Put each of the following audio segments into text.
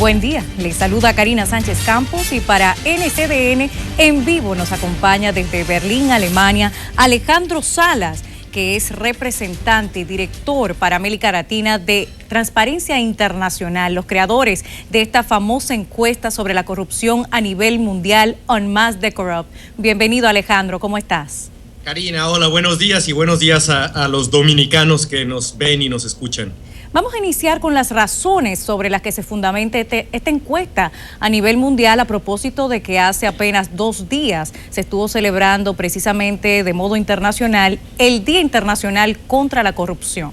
Buen día, les saluda Karina Sánchez Campos y para NCDN en vivo nos acompaña desde Berlín, Alemania, Alejandro Salas, que es representante y director para América Latina de Transparencia Internacional, los creadores de esta famosa encuesta sobre la corrupción a nivel mundial, Unmask the Corrupt. Bienvenido, Alejandro, ¿cómo estás? Karina, hola, buenos días y buenos días a los dominicanos que nos ven y nos escuchan. Vamos a iniciar con las razones sobre las que se fundamenta esta encuesta a nivel mundial a propósito de que hace apenas 2 días se estuvo celebrando precisamente de modo internacional el Día Internacional contra la Corrupción.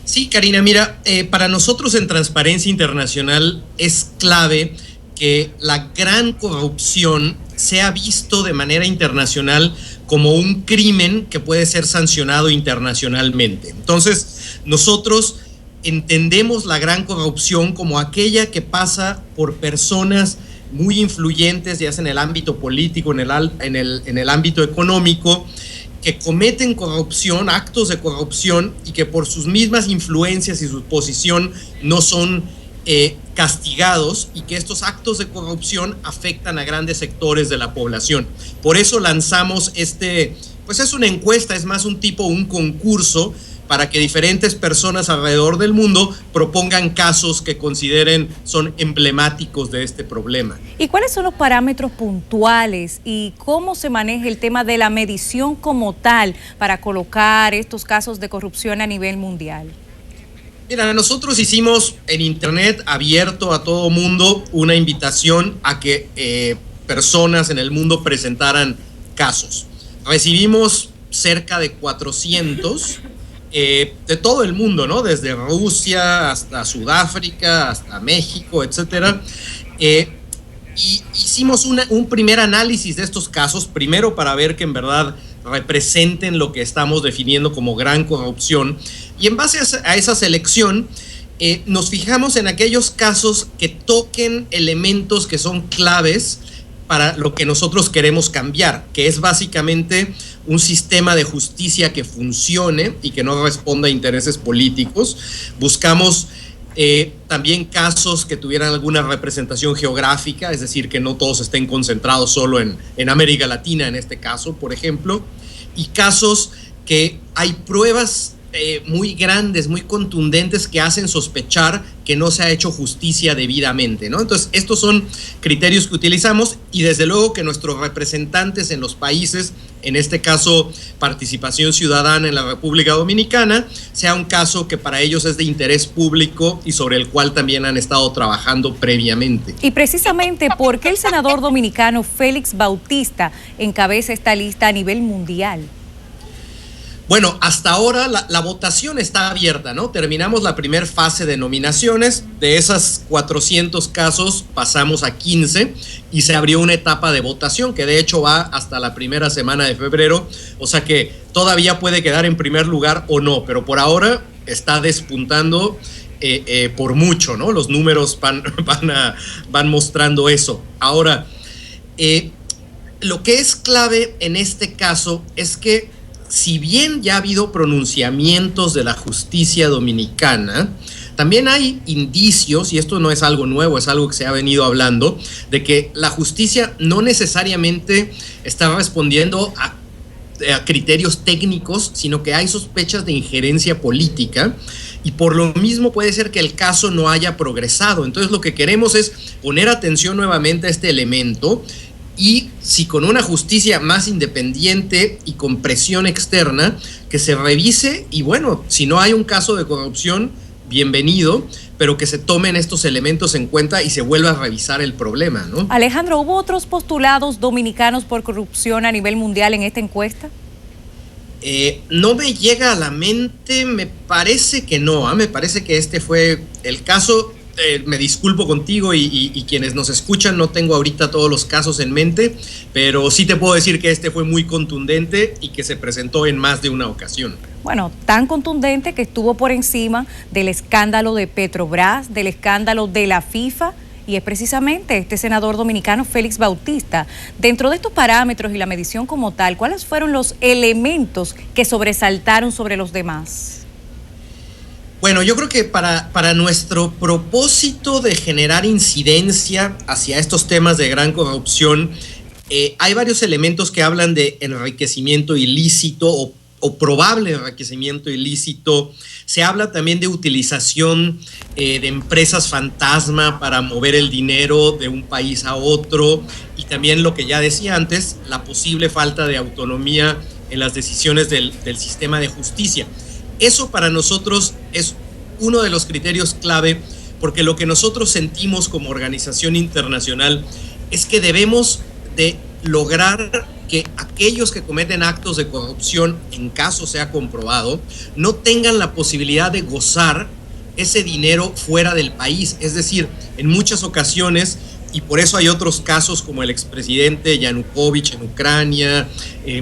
Sí, Karina, mira, para nosotros en Transparencia Internacional es clave que la gran corrupción sea visto de manera internacional como un crimen que puede ser sancionado internacionalmente. Entonces, nosotros entendemos la gran corrupción como aquella que pasa por personas muy influyentes, ya sea en el ámbito político, en el ámbito económico, que cometen corrupción, actos de corrupción, y que por sus mismas influencias y su posición no son castigados, y que estos actos de corrupción afectan a grandes sectores de la población. Por eso lanzamos pues es una encuesta, es más un concurso para que diferentes personas alrededor del mundo propongan casos que consideren son emblemáticos de este problema. ¿Y cuáles son los parámetros puntuales y cómo se maneja el tema de la medición como tal para colocar estos casos de corrupción a nivel mundial? Mira, nosotros hicimos en internet abierto a todo mundo una invitación a que personas en el mundo presentaran casos. Recibimos cerca de 400 de todo el mundo, ¿no? Desde Rusia hasta Sudáfrica, hasta México, etcétera. Y hicimos un primer análisis de estos casos, primero para ver que en verdad representen lo que estamos definiendo como gran corrupción, y en base a esa selección nos fijamos en aquellos casos que toquen elementos que son claves para lo que nosotros queremos cambiar, que es básicamente un sistema de justicia que funcione y que no responda a intereses políticos. Buscamos también casos que tuvieran alguna representación geográfica, es decir, que no todos estén concentrados solo en América Latina, en este caso, por ejemplo, y casos que hay pruebas muy grandes, muy contundentes, que hacen sospechar que no se ha hecho justicia debidamente, ¿no? Entonces, estos son criterios que utilizamos, y desde luego que nuestros representantes en los países, en este caso Participación Ciudadana en la República Dominicana, sea un caso que para ellos es de interés público y sobre el cual también han estado trabajando previamente. Y precisamente, ¿por qué el senador dominicano Félix Bautista encabeza esta lista a nivel mundial? Bueno, hasta ahora la votación está abierta, ¿no? Terminamos la primera fase de nominaciones. De esas 400 casos pasamos a 15 y se abrió una etapa de votación que de hecho va hasta la primera semana de febrero. O sea que todavía puede quedar en primer lugar o no, pero por ahora está despuntando por mucho, ¿no? Los números van mostrando eso. Ahora, lo que es clave en este caso es que, si bien ya ha habido pronunciamientos de la justicia dominicana, también hay indicios, y esto no es algo nuevo, es algo que se ha venido hablando, de que la justicia no necesariamente está respondiendo a criterios técnicos, sino que hay sospechas de injerencia política, y por lo mismo puede ser que el caso no haya progresado. Entonces, lo que queremos es poner atención nuevamente a este elemento, y si con una justicia más independiente y con presión externa, que se revise, y bueno, si no hay un caso de corrupción, bienvenido, pero que se tomen estos elementos en cuenta y se vuelva a revisar el problema, ¿no? Alejandro, ¿hubo otros postulados dominicanos por corrupción a nivel mundial en esta encuesta? No me llega a la mente, me parece que no, me parece que este fue el caso. Me disculpo contigo y quienes nos escuchan, no tengo ahorita todos los casos en mente, pero sí te puedo decir que este fue muy contundente y que se presentó en más de una ocasión. Bueno, tan contundente que estuvo por encima del escándalo de Petrobras, del escándalo de la FIFA, y es precisamente este senador dominicano Félix Bautista. Dentro de estos parámetros y la medición como tal, ¿cuáles fueron los elementos que sobresaltaron sobre los demás? Bueno, yo creo que para nuestro propósito de generar incidencia hacia estos temas de gran corrupción, hay varios elementos que hablan de enriquecimiento ilícito o probable enriquecimiento ilícito. Se habla también de utilización de empresas fantasma para mover el dinero de un país a otro, y también lo que ya decía antes, la posible falta de autonomía en las decisiones del sistema de justicia. Eso para nosotros es uno de los criterios clave, porque lo que nosotros sentimos como organización internacional es que debemos de lograr que aquellos que cometen actos de corrupción, en caso sea comprobado, no tengan la posibilidad de gozar ese dinero fuera del país. Es decir, en muchas ocasiones, y por eso hay otros casos como el expresidente Yanukovych en Ucrania,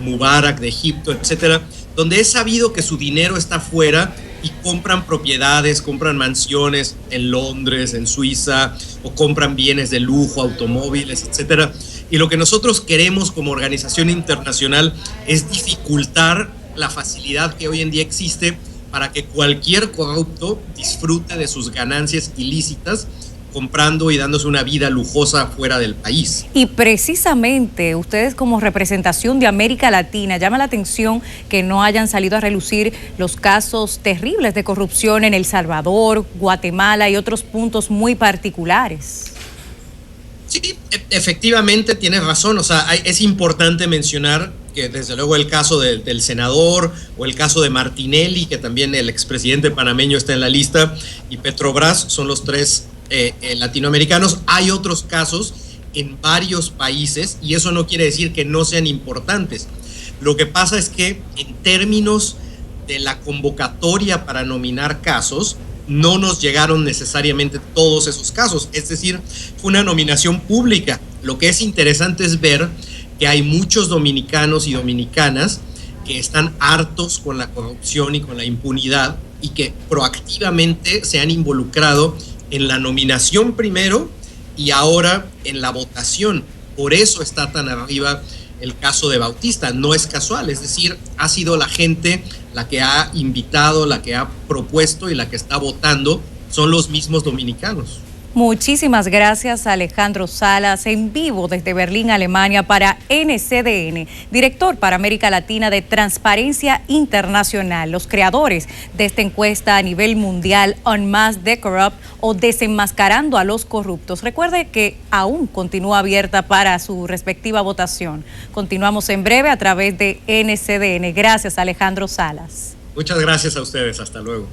Mubarak de Egipto, etcétera, donde es sabido que su dinero está fuera y compran propiedades, compran mansiones en Londres, en Suiza, o compran bienes de lujo, automóviles, etcétera. Y lo que nosotros queremos como organización internacional es dificultar la facilidad que hoy en día existe para que cualquier corrupto disfrute de sus ganancias ilícitas comprando y dándose una vida lujosa fuera del país. Y precisamente ustedes como representación de América Latina, llama la atención que no hayan salido a relucir los casos terribles de corrupción en El Salvador, Guatemala y otros puntos muy particulares. Sí, efectivamente tienes razón. O sea, es importante mencionar que desde luego el caso del senador o el caso de Martinelli, que también el expresidente panameño está en la lista, y Petrobras son los tres latinoamericanos. Hay otros casos en varios países y eso no quiere decir que no sean importantes. Lo que pasa es que en términos de la convocatoria para nominar casos, no nos llegaron necesariamente todos esos casos. Es decir, fue una nominación pública. Lo que es interesante es ver que hay muchos dominicanos y dominicanas que están hartos con la corrupción y con la impunidad y que proactivamente se han involucrado en la nominación primero y ahora en la votación. Por eso está tan arriba el caso de Bautista. No es casual, es decir, ha sido la gente la que ha invitado, la que ha propuesto y la que está votando, son los mismos dominicanos. Muchísimas gracias, Alejandro Salas, en vivo desde Berlín, Alemania, para NCDN, director para América Latina de Transparencia Internacional, los creadores de esta encuesta a nivel mundial, Unmask the Corrupt, o Desenmascarando a los Corruptos. Recuerde que aún continúa abierta para su respectiva votación. Continuamos en breve a través de NCDN. Gracias, Alejandro Salas. Muchas gracias a ustedes. Hasta luego.